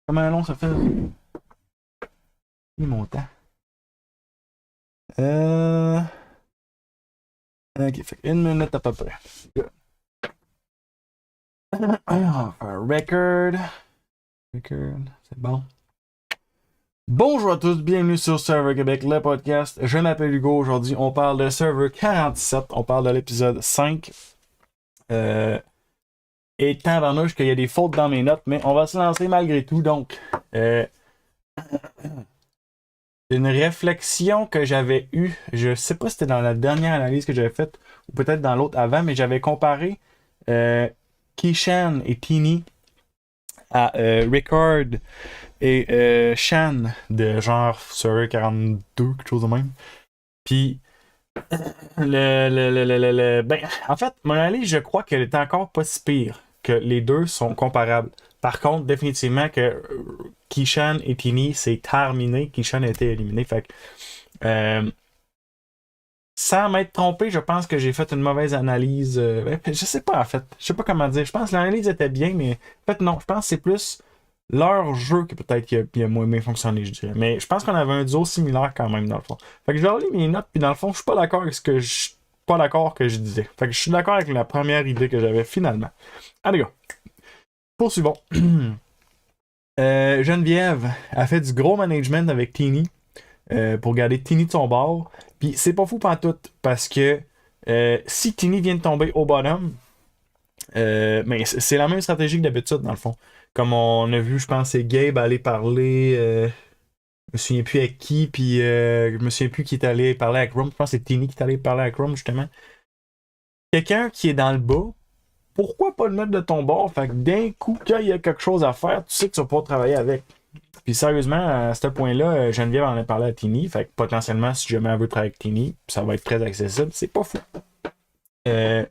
Comment long ça fait? Il mon temps. Ok, fait 1 minute à peu près. Good. Record. Record, c'est bon. Bonjour à tous, bienvenue sur Server Québec, le podcast. Je m'appelle Hugo, aujourd'hui on parle de Server 47, on parle de l'épisode 5. Et tabarnouche qu'il y a des fautes dans mes notes, mais on va se lancer malgré tout. Donc, une réflexion que j'avais eue, je sais pas si c'était dans la dernière analyse que j'avais faite, ou peut-être dans l'autre avant, mais j'avais comparé Keyshan et Teeny à Rickard et Shan de genre Server 42, quelque chose de même. Puis, ben, en fait, mon analyse, je crois qu'elle est encore pas si pire, que les deux sont comparables. Par contre, définitivement que Keyshan et Teeny, c'est terminé. Keyshan a été éliminé. Fait que, sans m'être trompé, je pense que j'ai fait une mauvaise analyse. Je sais pas, en fait. Je sais pas comment dire. Je pense que l'analyse était bien, mais en fait, non. Je pense que c'est plus leur jeu que peut-être qui a moins bien fonctionné, je dirais. Mais je pense qu'on avait un duo similaire quand même, dans le fond. Fait que je vais relire mes notes, puis dans le fond, je suis pas d'accord avec ce que je. Pas d'accord que je disais. Fait que je suis d'accord avec la première idée que j'avais finalement. Allez, gars. Poursuivons. Geneviève a fait du gros management avec Teeny pour garder Teeny de son bord. Puis c'est pas fou pantoute parce que si Teeny vient de tomber au bottom, mais c'est la même stratégie que d'habitude dans le fond. Comme on a vu, je pense, c'est Gabe aller parler. Je me souviens plus avec qui, puis je me souviens plus qui est allé parler avec Rome. Je pense que c'est Teeny qui est allé parler avec Rome justement. Quelqu'un qui est dans le bas, pourquoi pas le mettre de ton bord? Fait que d'un coup, quand il y a quelque chose à faire, tu sais que tu vas pouvoir travailler avec. Puis sérieusement, à ce point-là, Geneviève en a parlé à Teeny. Fait que potentiellement, si jamais elle veut travailler avec Teeny, ça va être très accessible. C'est pas fou. Euh,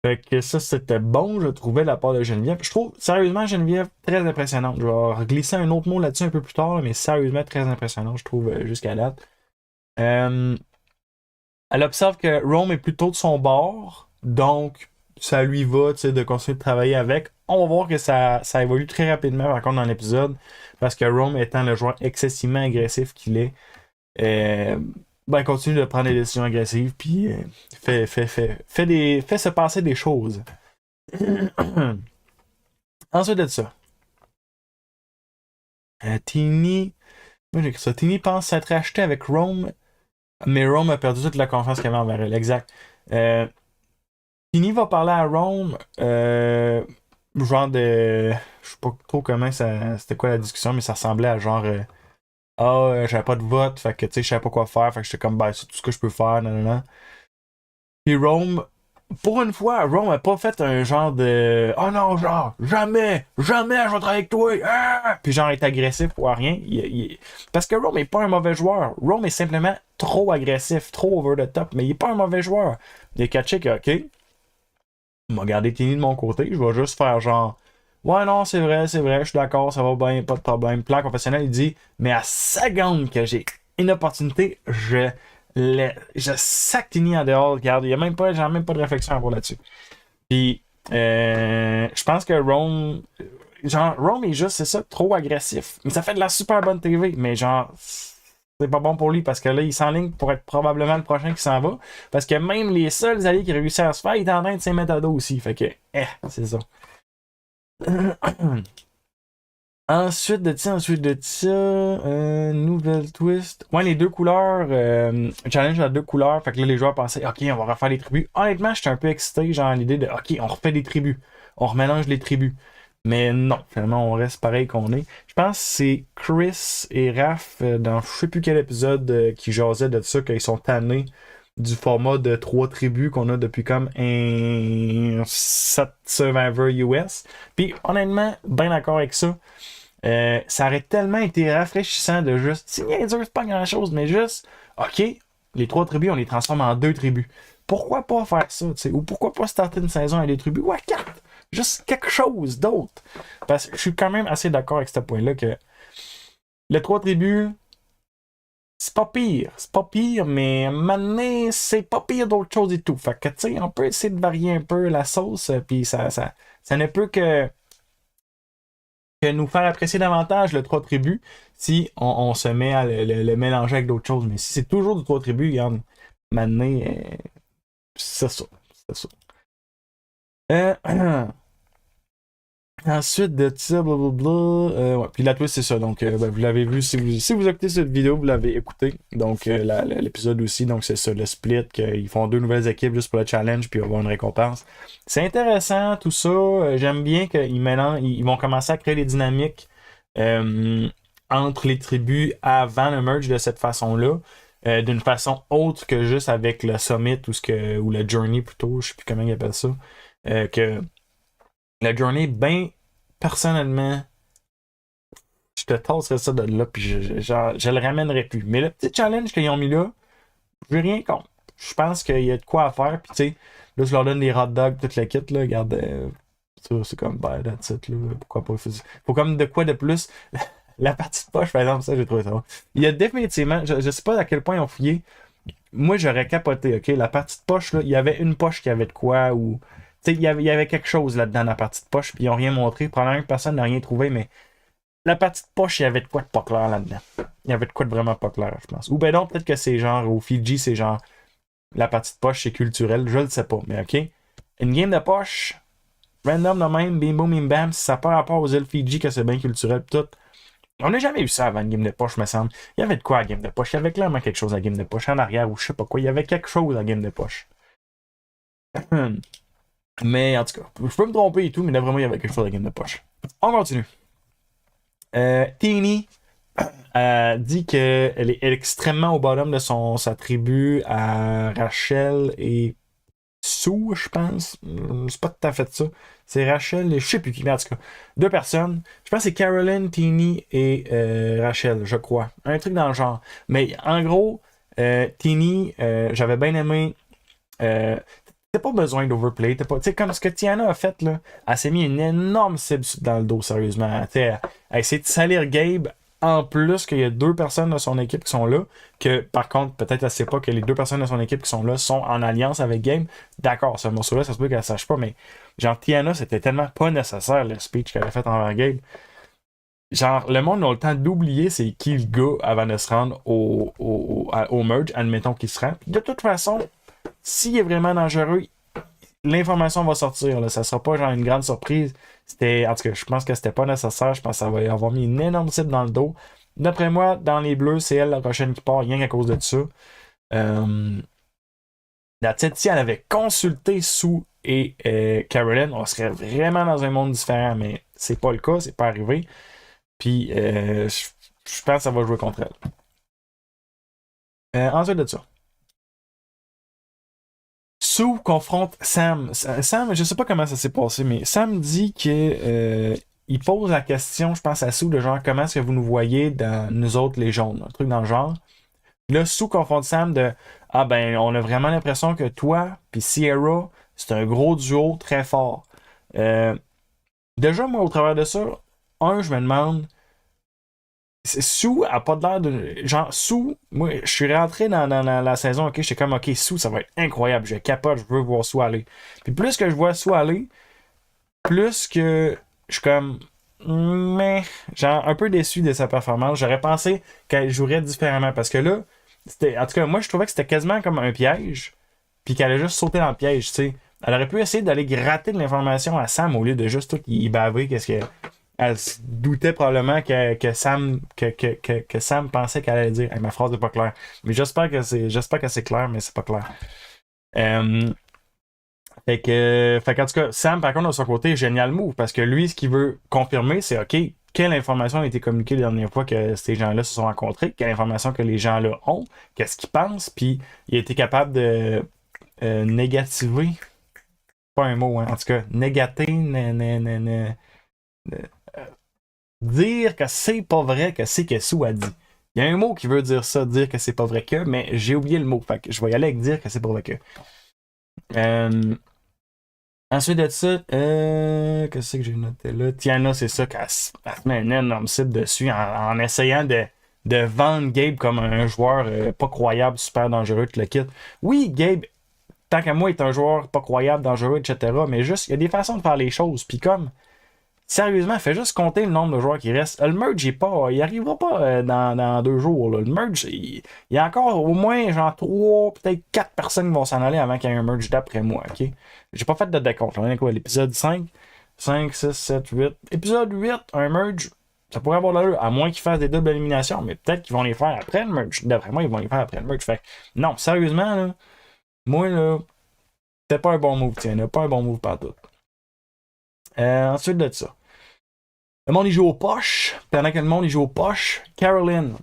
Fait que ça, c'était bon, je trouvais, la part de Geneviève. Je trouve, sérieusement, Geneviève, très impressionnante. Je vais glisser un autre mot là-dessus un peu plus tard, mais sérieusement, très impressionnante, je trouve, jusqu'à date. Euh, Elle observe que Rome est plutôt de son bord, donc ça lui va, tu sais, de continuer de travailler avec. On va voir que ça évolue très rapidement, par contre, dans l'épisode, parce que Rome étant le joueur excessivement agressif qu'il est, euh, ben, continue de prendre des décisions agressives, puis fait se passer des choses. Ensuite de ça, Tini, moi j'ai écrit ça, Tini pense s'être acheté avec Rome, mais Rome a perdu toute la confiance qu'il avait envers elle, exact. Tini va parler à Rome, genre de. Je sais pas trop comment ça. C'était quoi la discussion, mais ça ressemblait à genre. J'avais pas de vote, fait que tu sais, je savais pas quoi faire, fait que j'étais comme, ben, c'est tout ce que je peux faire, non, non, non. Puis Rome, pour une fois, Rome a pas fait un genre de. Oh non, genre, jamais, jamais je vais travailler avec toi, ah! Puis genre, être agressif ou à rien. Parce que Rome est pas un mauvais joueur. Rome est simplement trop agressif, trop over the top, mais il est pas un mauvais joueur. Il a catché que, ok, je vais garder Tini de mon côté, je vais juste faire genre. Ouais, non, c'est vrai, je suis d'accord, ça va bien, pas de problème. Plan professionnel, il dit, mais à seconde que j'ai une opportunité, je sac Tini en dehors. Regarde, il y a même pas, j'ai même pas de réflexion à avoir là-dessus. Puis, je pense que Rome, genre, Rome est juste, c'est ça, trop agressif. Mais ça fait de la super bonne TV, mais genre, c'est pas bon pour lui parce que là, il s'enligne pour être probablement le prochain qui s'en va. Parce que même les seuls alliés qui réussissent à se faire, il est en train de s'y mettre à dos aussi. Fait que, c'est ça. Ensuite de ça, nouvelle twist. Ouais, les deux couleurs, challenge à deux couleurs. Fait que là, les joueurs pensaient, ok, on va refaire les tribus. Honnêtement, j'étais un peu excité, genre, à l'idée de, ok, on refait des tribus. On remélange les tribus. Mais non, finalement, on reste pareil qu'on est. Je pense que c'est Chris et Raph, dans je sais plus quel épisode, qui jasaient de ça, qu'ils sont tannés du format de trois tribus qu'on a depuis comme un 7 Survivor US. Puis honnêtement, bien d'accord avec ça. Ça aurait tellement été rafraîchissant de juste, c'est niaiseux, c'est pas grand chose, mais juste, ok, les trois tribus, on les transforme en deux tribus. Pourquoi pas faire ça, tu sais, ou pourquoi pas starter une saison avec des tribus, ou à quatre, juste quelque chose d'autre. Parce que je suis quand même assez d'accord avec ce point-là que les trois tribus, c'est pas pire, mais maintenant, c'est pas pire d'autres choses et tout. Fait que, tu sais, on peut essayer de varier un peu la sauce, puis ça ne peut que que nous faire apprécier davantage le 3 tribus si on se met à le mélanger avec d'autres choses. Mais si c'est toujours du 3 tribus, regarde, maintenant, c'est ça. C'est ça. Ensuite de ça, blablabla. Ouais. Puis la twist, c'est ça. Donc, ben, vous l'avez vu. Si vous écoutez cette vidéo, vous l'avez écouté. Donc, l'épisode aussi. Donc, c'est ça, le split. Qu'ils font 2 nouvelles équipes juste pour le challenge. Puis, on va avoir une récompense. C'est intéressant, tout ça. J'aime bien qu'ils mélangent. Ils vont commencer à créer des dynamiques entre les tribus avant le merge de cette façon-là. D'une façon autre que juste avec le summit ou le journey plutôt. Je sais plus comment ils appellent ça. Que la journée, ben, personnellement, je te tasserais ça de là, puis je le ramènerai plus. Mais le petit challenge qu'ils ont mis là, je veux rien contre. Je pense qu'il y a de quoi à faire, puis tu sais, là, je leur donne des hot dogs, toute la kit, là, regarde, ça, c'est comme, ben, that's it, là, pourquoi pas. Faut comme de quoi de plus. La partie de poche, par exemple, ça, j'ai trouvé ça. Il y a définitivement, je sais pas à quel point ils ont fouillé. Moi, j'aurais capoté, ok? La partie de poche, là, il y avait une poche qui avait de quoi, ou tu sais, il y avait quelque chose là-dedans dans la partie de poche, puis ils n'ont rien montré. Probablement que personne n'a rien trouvé, mais la partie de poche, il y avait de quoi de pas clair là-dedans. Il y avait de quoi de vraiment pas clair, je pense. Ou ben non, peut-être que c'est genre, au Fiji, c'est genre, la partie de poche, c'est culturel, je le sais pas, mais ok. Une game de poche, random de même, bim boum, bim bam, si ça part rapport aux îles Fiji, que c'est bien culturel, pis tout. On n'a jamais eu ça avant une game de poche, me semble. Il y avait de quoi à game de poche? Il y avait clairement quelque chose à game de poche en arrière, ou je sais pas quoi. Il y avait quelque chose à game de poche. Mais en tout cas, je peux me tromper et tout, mais d'après moi, il y avait quelque chose de game de poche. On continue. Teeny dit qu'elle est extrêmement au bottom de sa tribu à Rachel et Sue, je pense. C'est pas tout à fait ça. C'est Rachel et je sais plus qui, mais en tout cas, 2 personnes. Je pense que c'est Caroline, Teeny et Rachel, je crois. Un truc dans le genre. Mais en gros, Teeny, j'avais bien aimé. T'as pas besoin d'overplay. Tu sais, comme ce que Tiana a fait, là, elle s'est mis une énorme cible dans le dos, sérieusement. Elle a essayé de salir Gabe, en plus qu'il y a 2 personnes de son équipe qui sont là. Que par contre, peut-être elle sait pas que les 2 personnes de son équipe qui sont là sont en alliance avec Gabe. D'accord, ce morceau-là, ça se peut qu'elle sache pas, mais genre, Tiana, c'était tellement pas nécessaire le speech qu'elle a fait envers Gabe. Genre, le monde a le temps d'oublier c'est qui le gars avant de se rendre au merge, admettons qu'il se rend. Puis de toute façon, s'il est vraiment dangereux, l'information va sortir. Là. Ça sera pas genre une grande surprise. En tout cas, je pense que c'était pas nécessaire. Je pense que ça va y avoir mis une énorme cible dans le dos. D'après moi, dans les bleus, c'est elle la prochaine qui part, rien qu'à cause de ça. La tête, si elle avait consulté Sue et Caroline, on serait vraiment dans un monde différent, mais c'est pas le cas, c'est pas arrivé. Puis je pense que ça va jouer contre elle. Ensuite de ça. Sue confronte Sam. Sam, je sais pas comment ça s'est passé, mais Sam dit que il pose la question, je pense à Sue, de genre comment est-ce que vous nous voyez dans nous autres les jaunes, un truc dans le genre. Là, Sue confronte Sam de ah ben on a vraiment l'impression que toi puis Sierra, c'est un gros duo très fort. Déjà, moi, au travers de ça, je me demande. Sue a pas de l'air de. Genre, Sue, moi, je suis rentré dans la saison, ok, j'étais comme, ok, Sue, ça va être incroyable, je capote, je veux voir Sue aller. Puis plus que je vois Sue aller, plus que je suis comme, mais, genre, un peu déçu de sa performance. J'aurais pensé qu'elle jouerait différemment, parce que là, en tout cas, moi, je trouvais que c'était quasiment comme un piège, puis qu'elle allait juste sauter dans le piège, tu sais. Elle aurait pu essayer d'aller gratter de l'information à Sam au lieu de juste tout y baver, qu'est-ce que. Elle se doutait probablement que Sam pensait qu'elle allait dire hey, ma phrase n'est pas claire. Mais j'espère que c'est clair, mais c'est pas clair. Fait qu'en tout cas, Sam, par contre, de son côté, génial move, parce que lui, ce qu'il veut confirmer, c'est OK, quelle information a été communiquée la dernière fois que ces gens-là se sont rencontrés, quelle information que les gens-là ont, qu'est-ce qu'ils pensent, puis il a été capable de négativer, pas un mot, hein, en tout cas, négater, dire que c'est pas vrai que c'est que Sue a dit. Il y a un mot qui veut dire ça, dire que c'est pas vrai que, mais j'ai oublié le mot. Fait que je vais y aller avec dire que c'est pas vrai que. Ensuite de ça, qu'est-ce que j'ai noté là? Tiana, c'est ça qu'elle se met une énorme cible dessus en essayant de vendre Gabe comme un joueur pas croyable, super dangereux, tout le kit. Oui, Gabe, tant qu'à moi, est un joueur pas croyable, dangereux, etc. Mais juste, il y a des façons de faire les choses. Puis comme Sérieusement, fais juste compter le nombre de joueurs qui restent. Le merge, il arrivera pas dans 2 jours. Là. Le merge, il y a encore au moins genre 3, peut-être 4 personnes qui vont s'en aller avant qu'il y ait un merge d'après moi. Ok? J'ai pas fait de décompte. On est quoi? L'épisode 5, 6, 7, 8. Épisode 8, un merge, ça pourrait avoir l'allure, à moins qu'ils fassent des doubles éliminations, mais peut-être qu'ils vont les faire après le merge. D'après moi, ils vont les faire après le merge. Fait non, sérieusement, là, moi, là, c'était pas un bon move, tiens, pas un bon move partout. Ensuite de ça, le monde, il joue aux poches. Pendant que le monde, il joue aux poches, Caroline,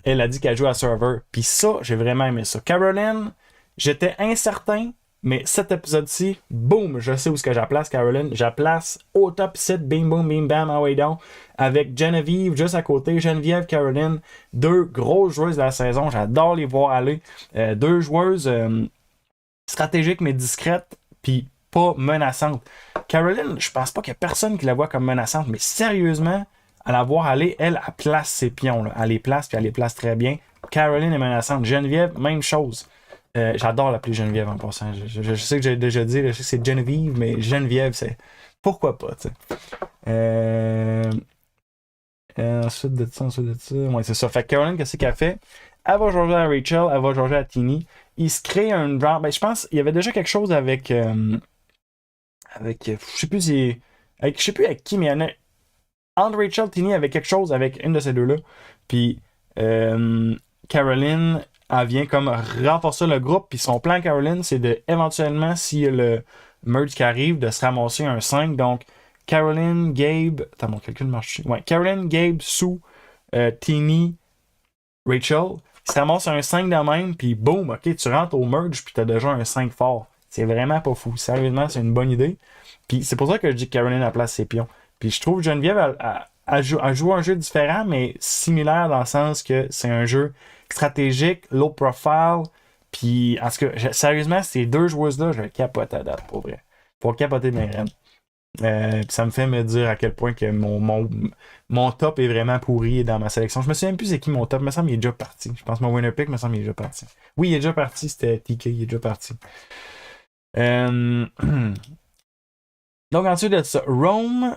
elle a dit qu'elle joue à serveur. Puis ça, j'ai vraiment aimé ça. Caroline, j'étais incertain, mais cet épisode-ci, boum, je sais où est-ce que je la place, Caroline. Je la place au top 7, bing, boom, bing, bam, away down, avec Geneviève juste à côté. Geneviève, Caroline, 2 grosses joueuses de la saison. J'adore les voir aller. 2 joueuses stratégiques mais discrètes, puis pas menaçantes. Caroline, je pense pas qu'il y a personne qui la voit comme menaçante, mais sérieusement, à la voir aller, elle place ses pions. Là. Elle les place, puis elle les place très bien. Caroline est menaçante. Geneviève, même chose. J'adore l'appeler Geneviève en passant. Je sais que j'ai déjà dit, je sais que c'est Geneviève, mais Geneviève, c'est pourquoi pas, tu sais. Ensuite de ça, ouais, c'est ça. Fait que Caroline, qu'est-ce qu'elle fait? Elle va jaser à Rachel, elle va jaser à Tini. Il se crée un genre. Ben, je pense qu'il y avait déjà quelque chose avec. Je sais plus si. Je sais plus avec qui, mais il y en a. Entre Rachel et Tini avait quelque chose avec une de ces deux-là. Puis Caroline, elle vient comme renforcer le groupe. Puis son plan, Caroline, c'est de éventuellement, si le merge qui arrive, de se ramasser un 5. Donc, Caroline, Gabe. Attends, mon calcul marche. Ouais, Caroline, Gabe, Sue, Tini, Rachel. Ils se ramassent un 5 de même. Puis boum, ok, tu rentres au merge. Puis t'as déjà un 5 fort. C'est vraiment pas fou. Sérieusement, c'est une bonne idée. Puis c'est pour ça que je dis que Caroline a place ses pions. Puis je trouve que Geneviève, elle joue un jeu différent, mais similaire dans le sens que c'est un jeu stratégique, low profile. Puis, en tout cas, sérieusement, ces 2 joueuses-là, je capote à date, pour vrai. Pour capoter mes reines. Puis ça me fait me dire à quel point que mon top est vraiment pourri dans ma sélection. Je me souviens même plus c'est qui mon top. Il me semble qu'il est déjà parti. Je pense que mon winner pick, me semble qu'il est déjà parti. Oui, il est déjà parti. C'était TK, il est déjà parti. Donc, ensuite de ça, Rome.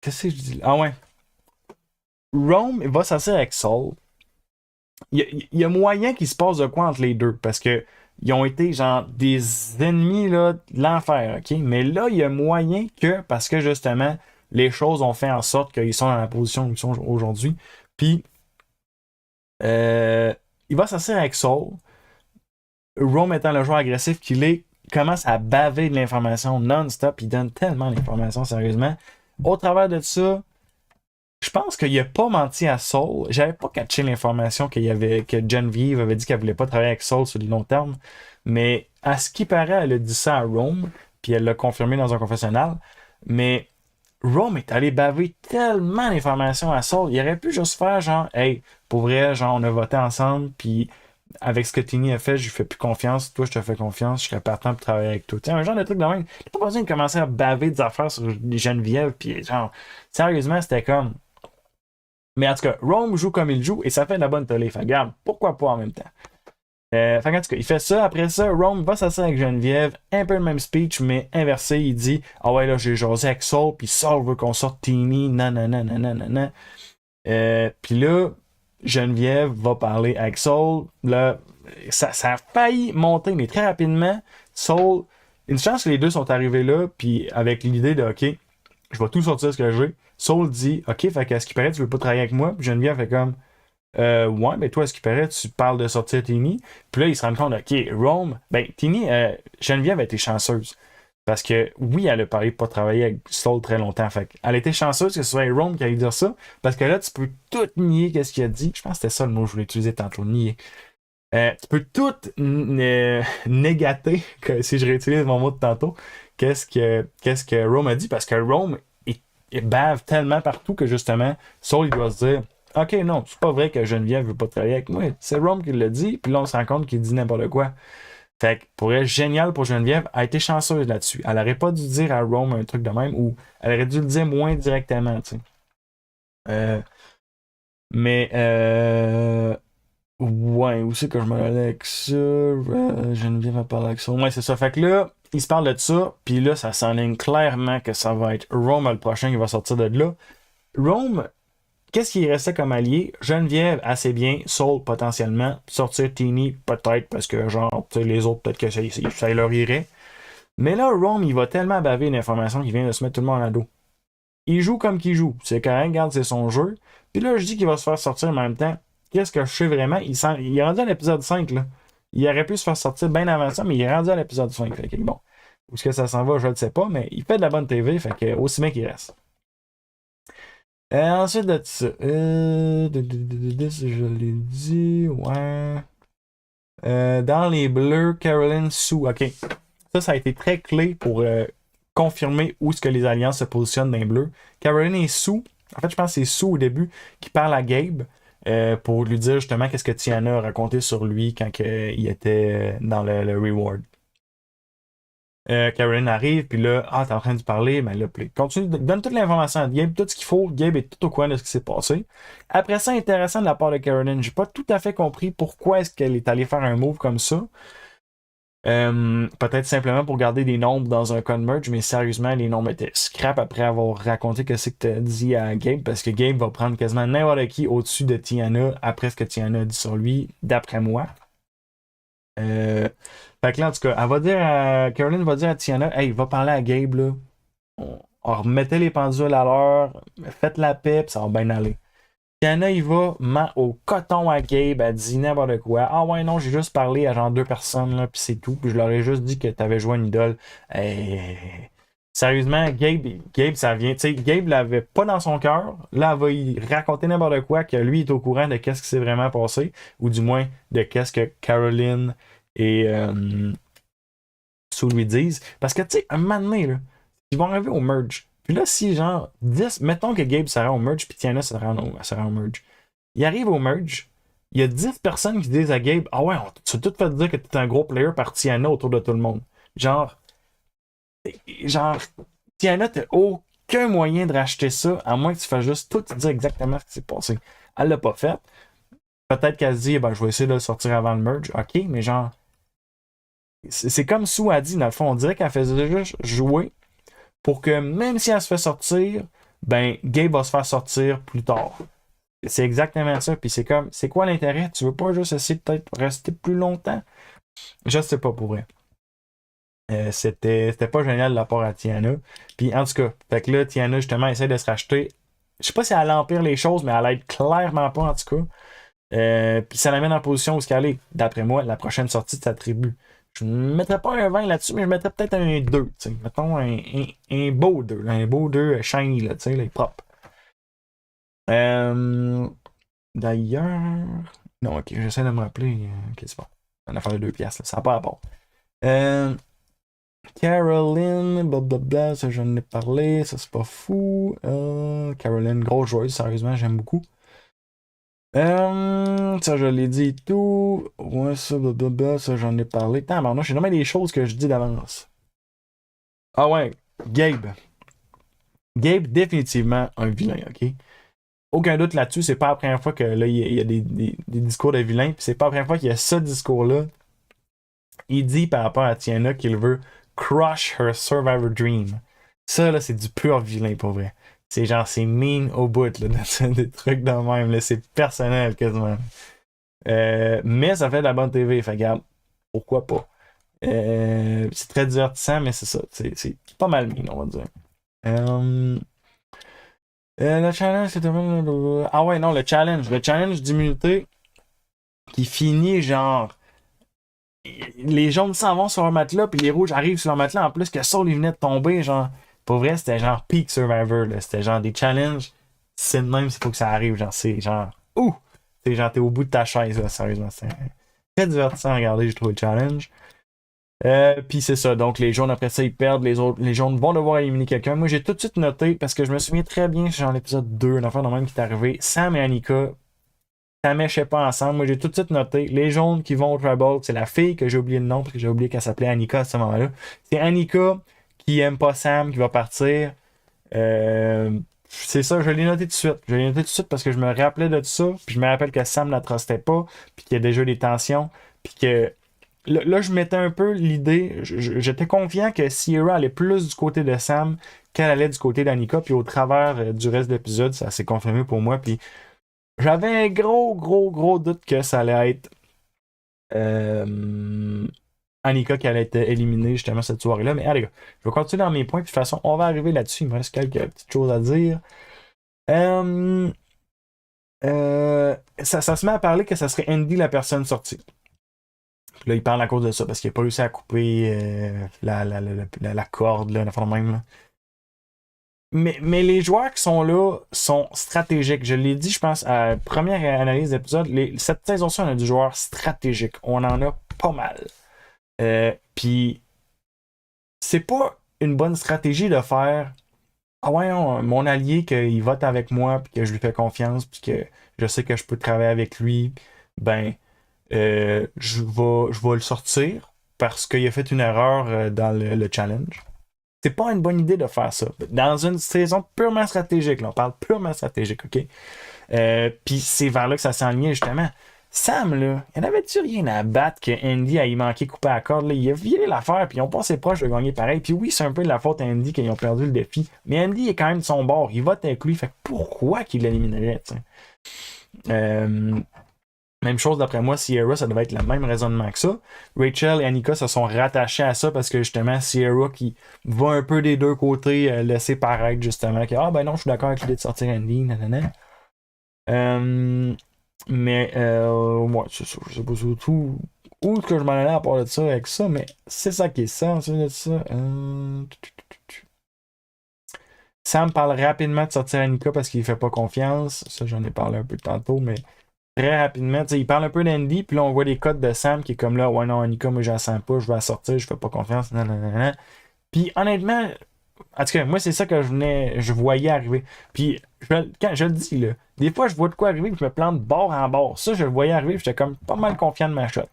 Qu'est-ce que je dis? Ah ouais. Rome va s'asseoir avec Saul. Il y a moyen qu'il se passe de quoi entre les deux. Parce que ils ont été genre des ennemis là, de l'enfer, ok? Mais là, il y a moyen que, parce que justement, les choses ont fait en sorte qu'ils sont dans la position où ils sont aujourd'hui. Puis, il va s'asseoir avec Saul. Rome étant le joueur agressif qu'il est, commence à baver de l'information non-stop. Il donne tellement d'informations, sérieusement. Au travers de ça, je pense qu'il n'a pas menti à Saul. J'avais pas catché l'information que Geneviève avait dit qu'elle voulait pas travailler avec Saul sur le long terme. Mais à ce qui paraît, elle a dit ça à Rome, puis elle l'a confirmé dans un confessionnal. Mais Rome est allé baver tellement d'informations à Saul. Il aurait pu juste faire genre, hey, pour vrai, genre, on a voté ensemble, puis avec ce que Tini a fait, je lui fais plus confiance. Toi, je te fais confiance. Je serais partant pour travailler avec toi. Tu sais, un genre de truc de même. T'as pas besoin de commencer à baver des affaires sur Geneviève. Puis, genre, sérieusement, c'était comme. Mais en tout cas, Rome joue comme il joue et ça fait de la bonne télé. Fait regarde, pourquoi pas en même temps. Fait en tout cas, il fait ça. Après ça, Rome va s'asseoir avec Geneviève. Un peu le même speech, mais inversé. Il dit ah ouais, là, j'ai jasé avec Saul. Puis Saul veut qu'on sorte Tini. Nanana, nanana. Puis là, Geneviève va parler avec Saul. Là, ça a failli monter, mais très rapidement, Saul, une chance que les deux sont arrivés là, puis avec l'idée de OK, je vais tout sortir ce que j'ai. Saul dit OK, fait qu'à ce qui paraît, tu veux pas travailler avec moi. Puis Geneviève fait comme ouais, mais toi, à ce qui paraît, tu parles de sortir Tini. Puis là, il se rend compte, OK, Rome, ben, Tini, Geneviève a été chanceuse. Parce que oui, elle a parlé de pas travailler avec Saul très longtemps. Fait elle a été chanceuse que ce soit Rome qui allait dire ça. Parce que là, tu peux tout nier qu'est-ce qu'il a dit. Je pense que c'était ça le mot que je voulais utiliser tantôt, nier. Tu peux tout négater, si je réutilise mon mot de tantôt, qu'est-ce que Rome a dit. Parce que Rome, il bave tellement partout que justement, Saul, il doit se dire OK, non, c'est pas vrai que Geneviève veut pas travailler avec moi. C'est Rome qui l'a dit. Puis là, on se rend compte qu'il dit n'importe quoi. Fait que pour elle, génial pour Geneviève, elle a été chanceuse là-dessus. Elle aurait pas dû dire à Rome un truc de même ou elle aurait dû le dire moins directement, tu sais. Mais ouais, où c'est que je me allais avec ça? Geneviève a parlé avec ça. Ouais, c'est ça. Fait que là, il se parle de ça, puis là, ça s'enligne clairement que ça va être Rome le prochain qui va sortir de là. Rome, qu'est-ce qui restait comme allié? Geneviève, assez bien. Saul, potentiellement. Sortir Teeny, peut-être, parce que, genre, les autres, peut-être que ça leur irait. Mais là, Rome, il va tellement baver une information qu'il vient de se mettre tout le monde à dos. Il joue comme qu'il joue. C'est correct, regarde, c'est son jeu. Puis là, je dis qu'il va se faire sortir en même temps. Qu'est-ce que je sais vraiment? Il est rendu à l'épisode 5, là. Il aurait pu se faire sortir bien avant ça, mais il est rendu à l'épisode 5. Fait que, bon, où est-ce que ça s'en va, je ne le sais pas, mais il fait de la bonne TV, fait que aussi bien qu'il reste. Ensuite de ça, je l'ai dit, ouais. Dans les bleus, Caroline Sue. OK. Ça a été très clé pour confirmer où est-ce que les alliances se positionnent dans les bleus. Caroline et Sue, en fait, je pense que c'est Sue au début qui parle à Gabe pour lui dire justement qu'est-ce que Tiana a raconté sur lui quand il était dans le reward. Caroline arrive, puis là, t'es en train de parler, mais là, continue, donne toute l'information à Gabe, tout ce qu'il faut. Gabe est tout au courant de ce qui s'est passé. Après ça, intéressant de la part de Caroline, j'ai pas tout à fait compris pourquoi est-ce qu'elle est allée faire un move comme ça. Peut-être simplement pour garder des nombres dans un code merge, mais sérieusement, les nombres étaient scrap après avoir raconté ce que tu as dit à Gabe, parce que Gabe va prendre quasiment n'importe qui au-dessus de Tiana après ce que Tiana a dit sur lui, d'après moi. Fait que là, en tout cas, Caroline va dire à Tiana, hey, va parler à Gabe, là. On remettait les pendules à l'heure, faites la paix, puis ça va bien aller. Tiana, il va, ment au coton à Gabe, elle dit n'importe quoi. Ah ouais, non, j'ai juste parlé à genre 2 personnes, là, puis c'est tout. Puis je leur ai juste dit que t'avais joué une idole. Sérieusement, Gabe, ça vient. Tu sais, Gabe l'avait pas dans son cœur. Là, elle va y raconter n'importe quoi, que lui est au courant de qu'est-ce qui s'est vraiment passé, ou du moins de qu'est-ce que Caroline et Sue lui disent. Parce que, tu sais, un moment donné, là, ils vont arriver au merge. Puis là, si genre 10, mettons que Gabe se rend au merge, puis Tiana se rend au merge. Il arrive au merge, il y a 10 personnes qui disent à Gabe, ah ouais, tu as tout fait dire que tu es un gros player par Tiana autour de tout le monde. Genre, Tiana, t'as aucun moyen de racheter ça, à moins que tu fasses juste tout te dire exactement ce qui s'est passé. Elle l'a pas fait. Peut-être qu'elle se dit, ben, je vais essayer de le sortir avant le merge. Ok, mais genre, c'est comme Sue a dit, dans le fond, on dirait qu'elle faisait juste jouer pour que même si elle se fait sortir, ben, Gabe va se faire sortir plus tard. C'est exactement ça. Puis c'est comme, c'est quoi l'intérêt? Tu veux pas juste essayer de peut-être rester plus longtemps? Je sais pas pour vrai. C'était pas génial de la part à Tiana. Puis en tout cas, fait que là, Tiana justement essaie de se racheter. Je sais pas si elle empire les choses, mais elle aide clairement pas en tout cas. Puis ça l'amène en position où ce qu'elle est, d'après moi, la prochaine sortie de sa tribu. Je ne mettrais pas un 20 là-dessus, mais je mettrais peut-être un 2. T'sais. Mettons un beau 2. Là, un beau 2 shiny, là, là, propre. D'ailleurs. Non, ok, j'essaie de me rappeler. Ok, c'est bon. On a fait 2 piastres, là, ça n'a pas rapport. Caroline, blablabla, ça j'en ai parlé, ça c'est pas fou. Caroline, grosse joueuse, sérieusement, j'aime beaucoup. Ça je l'ai dit et tout. Ouais, ça, blablabla, ça j'en ai parlé. Tant, maintenant, j'ai nommé des choses que je dis d'avance. Ah ouais, Gabe. Gabe, définitivement un vilain, ok? Aucun doute là-dessus, c'est pas la première fois que là, il y a des discours de vilain, puis c'est pas la première fois qu'il y a ce discours-là. Il dit par rapport à Tiana qu'il veut crush her survivor dream. Ça, là, c'est du pur vilain, pour vrai. C'est genre, c'est mean au bout, là, des trucs de même, là, c'est personnel, quasiment. Mais ça fait de la bonne TV, fait regarde, pourquoi pas. C'est très divertissant, mais c'est ça, c'est pas mal mean, on va dire. Le challenge, c'est... Ah ouais, non, le challenge d'immunité qui finit genre... Les jaunes s'en vont sur leur matelas, puis les rouges arrivent sur leur matelas. En plus, que Saul, il venait de tomber, genre. Pour vrai, c'était genre Peak Survivor, là. C'était genre des challenges. C'est de même, c'est faut que ça arrive. Genre, c'est genre. Ouh! C'est genre, t'es au bout de ta chaise, là, sérieusement. C'est très divertissant à regarder, j'ai trouvé le challenge. Puis c'est ça. Donc, les jaunes, après ça, ils perdent. Les jaunes vont devoir éliminer quelqu'un. Moi, j'ai tout de suite noté, parce que je me souviens très bien, genre l'épisode 2, une affaire de même qui est arrivé. Sam et Annika, ça méchait pas ensemble. Moi, j'ai tout de suite noté. Les jaunes qui vont au Trouble, c'est la fille que j'ai oublié le nom, parce que j'ai oublié qu'elle s'appelait Annika à ce moment-là. C'est Annika qui aime pas Sam, qui va partir. C'est ça, je l'ai noté tout de suite. Je l'ai noté tout de suite parce que je me rappelais de tout ça. Puis je me rappelle que Sam ne la trustait pas. Puis qu'il y a déjà des tensions. Puis que là, je mettais un peu l'idée, j'étais confiant que Sierra allait plus du côté de Sam qu'elle allait du côté d'Annika, puis au travers du reste de l'épisode, ça s'est confirmé pour moi, puis j'avais un gros doute que ça allait être euh, Annika qui allait être éliminée justement cette soirée-là, mais allez, gars, je vais continuer dans mes points, puis de toute façon, on va arriver là-dessus, il me reste quelques petites choses à dire. Euh, ça se met à parler que ça serait Andy la personne sortie. Puis là, il parle à cause de ça, parce qu'il n'a pas réussi à couper la corde, là, la même. Là. Mais les joueurs qui sont là sont stratégiques. Je l'ai dit, je pense, à la première analyse d'épisode, cette saison-ci, on a du joueur stratégique. On en a pas mal. Puis, c'est pas une bonne stratégie de faire ah ouais, non, mon allié, qu'il vote avec moi, puis que je lui fais confiance, puis que je sais que je peux travailler avec lui, ben, je vais le sortir parce qu'il a fait une erreur dans le challenge. C'est pas une bonne idée de faire ça. Dans une saison purement stratégique, là, on parle purement stratégique, OK? Puis c'est vers là que ça s'enlignait, justement. Sam, là, il n'y en avait-tu rien à battre que Andy a y manqué coupé à la corde? Là? Il a viré l'affaire, puis ils ont passé proche de gagner pareil. Puis oui, c'est un peu de la faute à Andy qu'ils ont perdu le défi. Mais Andy est quand même de son bord. Il vote avec lui. Fait que pourquoi qu'il l'éliminerait, tu sais? Même chose d'après moi, Sierra, ça devait être le même raisonnement que ça. Rachel et Annika se sont rattachés à ça parce que justement, Sierra qui va un peu des deux côtés laisser paraître justement que ah ben non, je suis d'accord avec l'idée de sortir Andy, nanana. Mais ouais, c'est ça. Je sais pas surtout où est-ce que je m'en allais à part de ça avec ça, mais c'est ça qui est ça, ensuite de ça. Sam parle rapidement de sortir Annika parce qu'il fait pas confiance. Ça, j'en ai parlé un peu tantôt, mais très rapidement, il parle un peu d'Andy, puis là, on voit les codes de Sam qui est comme là, ouais, non, Annika, moi, je la sens pas, je vais la sortir, je fais pas confiance, nanana. Puis honnêtement, en tout cas, moi, c'est ça que je voyais arriver. Puis, quand je le dis, là, des fois, je vois de quoi arriver, puis je me plante bord en bord. Ça, je le voyais arriver, puis j'étais comme pas mal confiant de ma shot.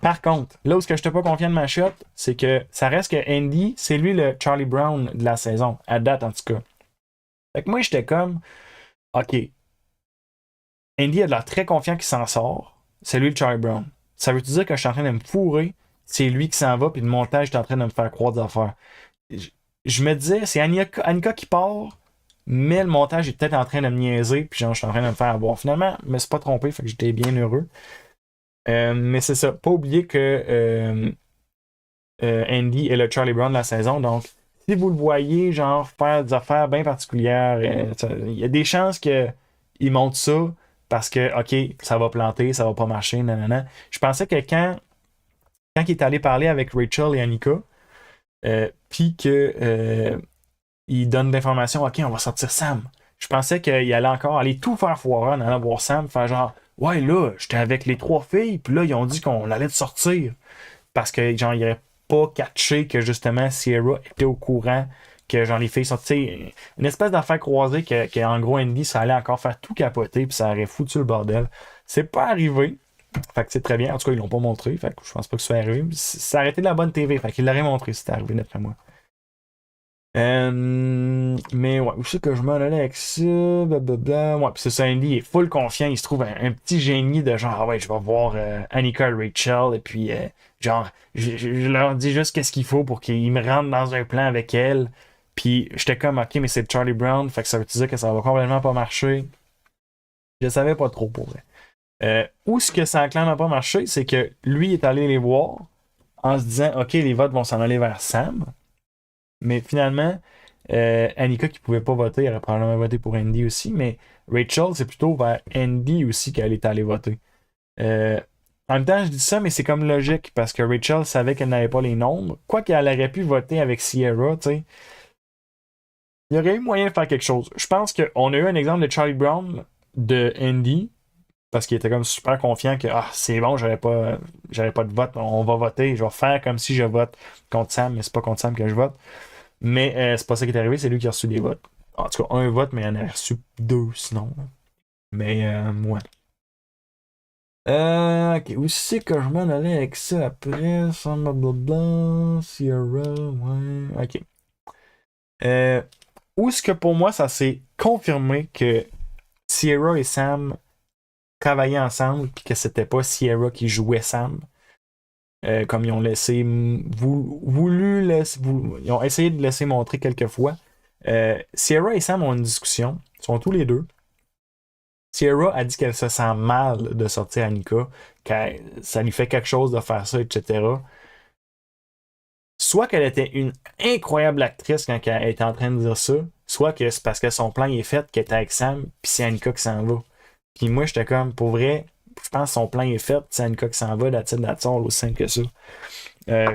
Par contre, là où je n'étais pas confiant de ma shot, c'est que ça reste que Andy, c'est lui le Charlie Brown de la saison, à date en tout cas. Fait que moi, j'étais comme, OK, Andy a l'air très confiant qu'il s'en sort. C'est lui le Charlie Brown. Ça veut dire que je suis en train de me fourrer, c'est lui qui s'en va, puis le montage est en train de me faire croire des affaires. Je me disais, c'est Annika qui part, mais le montage est peut-être en train de me niaiser, puis genre, je suis en train de me faire avoir. Finalement, je me suis pas trompé, fait que j'étais bien heureux. Mais c'est ça, pas oublier que Andy est le Charlie Brown de la saison, donc si vous le voyez, genre, faire des affaires bien particulières, il y a des chances qu'il monte ça parce que, OK, ça va planter, ça va pas marcher, nanana. Je pensais que quand il est allé parler avec Rachel et Annika, puis que il donne l'information, OK, on va sortir Sam. Je pensais qu'il allait encore aller tout faire foirer en allant voir Sam, faire genre, ouais, là, j'étais avec les trois filles, puis là, ils ont dit qu'on allait te sortir. Parce que, genre, il n'aurait pas catché que justement Sierra était au courant que, genre, les filles sont, tu sais, une espèce d'affaire croisée que, en gros, Andy, ça allait encore faire tout capoter, puis ça aurait foutu le bordel. C'est pas arrivé. Fait que c'est très bien. En tout cas, ils l'ont pas montré. Fait que je pense pas que ça soit arrivé. Ça aurait été de la bonne TV. Fait qu'ils l'auraient montré si c'était arrivé, d'après moi. Mais ouais, où c'est que je m'en allais avec ça? Blablabla. Ouais, puis c'est ça, Andy est full confiant. Il se trouve un petit génie de genre, ah ouais, je vais voir Annika et Rachel. Et puis, genre, je leur dis juste qu'est-ce qu'il faut pour qu'ils me rentrent dans un plan avec elle. Puis, j'étais comme, ok, mais c'est Charlie Brown. Fait que ça veut dire que ça va complètement pas marcher. Je savais pas trop pour vrai. Où ce que ça a clairement pas marché, c'est que lui est allé les voir en se disant, ok, les votes vont s'en aller vers Sam. Mais finalement, Annika qui pouvait pas voter, elle aurait probablement voté pour Andy aussi, mais Rachel, c'est plutôt vers Andy aussi qu'elle est allée voter. En même temps, je dis ça, mais c'est comme logique, parce que Rachel savait qu'elle n'avait pas les nombres. Quoi qu'elle aurait pu voter avec Sierra, tu sais, il y aurait eu moyen de faire quelque chose. Je pense qu'on a eu un exemple de Charlie Brown de Andy, parce qu'il était comme super confiant que ah, c'est bon, j'aurais pas de vote, on va voter, je vais faire comme si je vote contre Sam, mais c'est pas contre Sam que je vote. Mais c'est pas ça qui est arrivé, c'est lui qui a reçu des votes. En tout cas, un vote, mais il en a reçu deux sinon. Mais ouais. Ok, où c'est que je m'en allais avec ça après? Ça, blablabla, Sierra, ouais. Ok. Où est-ce que pour moi ça s'est confirmé que Sierra et Sam travaillaient ensemble puis que c'était pas Sierra qui jouait Sam? comme ils ont laissé ils ont essayé de laisser montrer quelques fois. Sierra et Sam ont une discussion. Ils sont tous les deux. Sierra a dit qu'elle se sent mal de sortir Annika, que ça lui fait quelque chose de faire ça, etc. Soit qu'elle était une incroyable actrice quand elle était en train de dire ça, soit que c'est parce que son plan est fait, qu'elle était avec Sam, puis c'est Annika qui s'en va. Puis moi, j'étais comme, pour vrai, je pense que son plan est fait, c'est Annika qui s'en va, that's it, that's all, aussi simple que ça.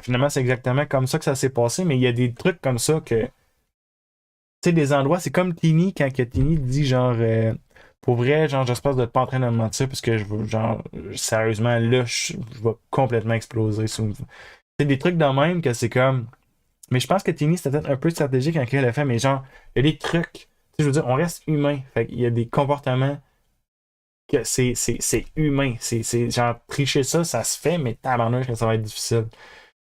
Finalement, c'est exactement comme ça que ça s'est passé, mais il y a des trucs comme ça que, tu sais, des endroits, c'est comme Tini, quand que Tini dit genre, pour vrai, genre, j'espère d'être pas en train de me mentir, parce que je veux, genre, sérieusement, là, je vais complètement exploser. C'est des trucs de même que c'est comme. Mais je pense que Tini, c'était peut-être un peu stratégique quand elle a fait, mais genre, il y a des trucs. Tu sais, je veux dire, on reste humain. Fait qu'il y a des comportements que c'est humain. C'est genre, tricher ça, ça se fait, mais tabarnouche que ça va être difficile.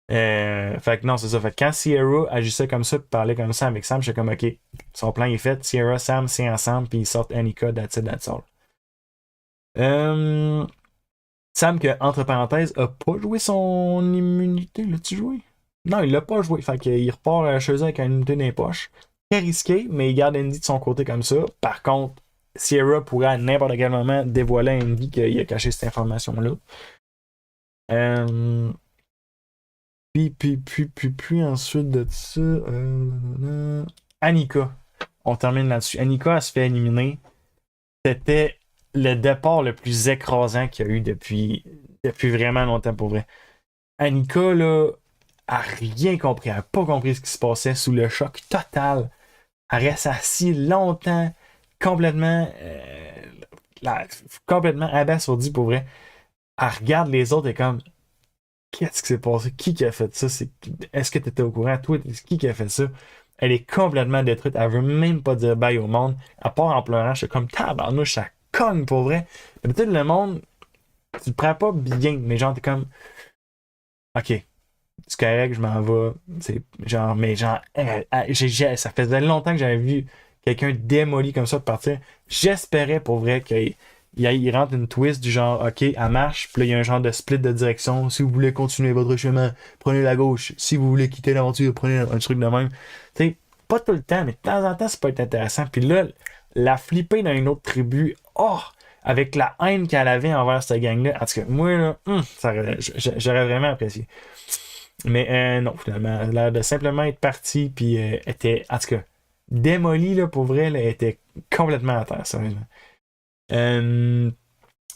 Fait que non, c'est ça. Fait que quand Sierra agissait comme ça, puis parlait comme ça avec Sam, j'étais comme, ok, son plan est fait. Sierra, Sam, c'est ensemble, puis ils sortent Annika, that's it, that's all. Euh, Sam, que, entre parenthèses, a pas joué son immunité. L'as-tu joué? Non, il l'a pas joué. Fait qu'il repart chez eux avec une immunité dans les poches. Très risqué, mais il garde Andy de son côté comme ça. Par contre, Sierra pourrait à n'importe quel moment dévoiler à Andy qu'il a caché cette information-là. Euh, puis ensuite de ça, Annika. On termine là-dessus. Annika, elle se fait éliminer. C'était le départ le plus écrasant qu'il y a eu depuis vraiment longtemps pour vrai. Annika, là, a rien compris. Elle n'a pas compris ce qui se passait sous le choc total. Elle reste assise longtemps, complètement, complètement abasourdie pour vrai. Elle regarde les autres et comme, qu'est-ce qui s'est passé? Qui a fait ça? Est-ce que tu étais au courant? Toi, qui a fait ça? Elle est complètement détruite. Elle veut même pas dire bye au monde. À part en pleurant, je suis comme tabarnouche, ça cogne pour vrai. Peut-être le monde, tu le prends pas bien, mais genre, t'es comme, ok, c'est correct, je m'en vais. C'est genre, mais genre, ça faisait longtemps que j'avais vu quelqu'un démoli comme ça de partir. J'espérais pour vrai qu'il rentre une twist du genre, ok, elle marche, puis là, il y a un genre de split de direction. Si vous voulez continuer votre chemin, prenez la gauche. Si vous voulez quitter l'aventure, prenez un truc de même. Tu sais, pas tout le temps, mais de temps en temps, ça peut être intéressant. Puis là, la flipper dans une autre tribu, oh! Avec la haine qu'elle avait envers cette gang-là. En tout cas, moi, là, j'aurais vraiment apprécié. Mais non, finalement, elle a l'air de simplement être partie, puis était, en tout cas, démolie, là, pour vrai, là, elle était complètement à terre, sérieusement. Euh,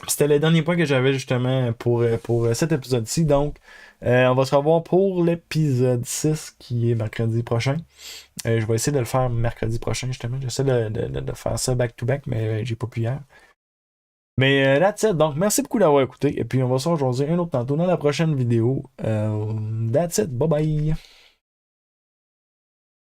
C'était le dernier point que j'avais justement pour cet épisode-ci. Donc, on va se revoir pour l'épisode 6 qui est mercredi prochain. Je vais essayer de le faire mercredi prochain, justement. J'essaie de faire ça back-to-back, mais j'ai pas pu hier. Mais that's it. Donc, merci beaucoup d'avoir écouté. Et puis, on va se rejoindre un autre tantôt dans la prochaine vidéo. That's it. Bye bye.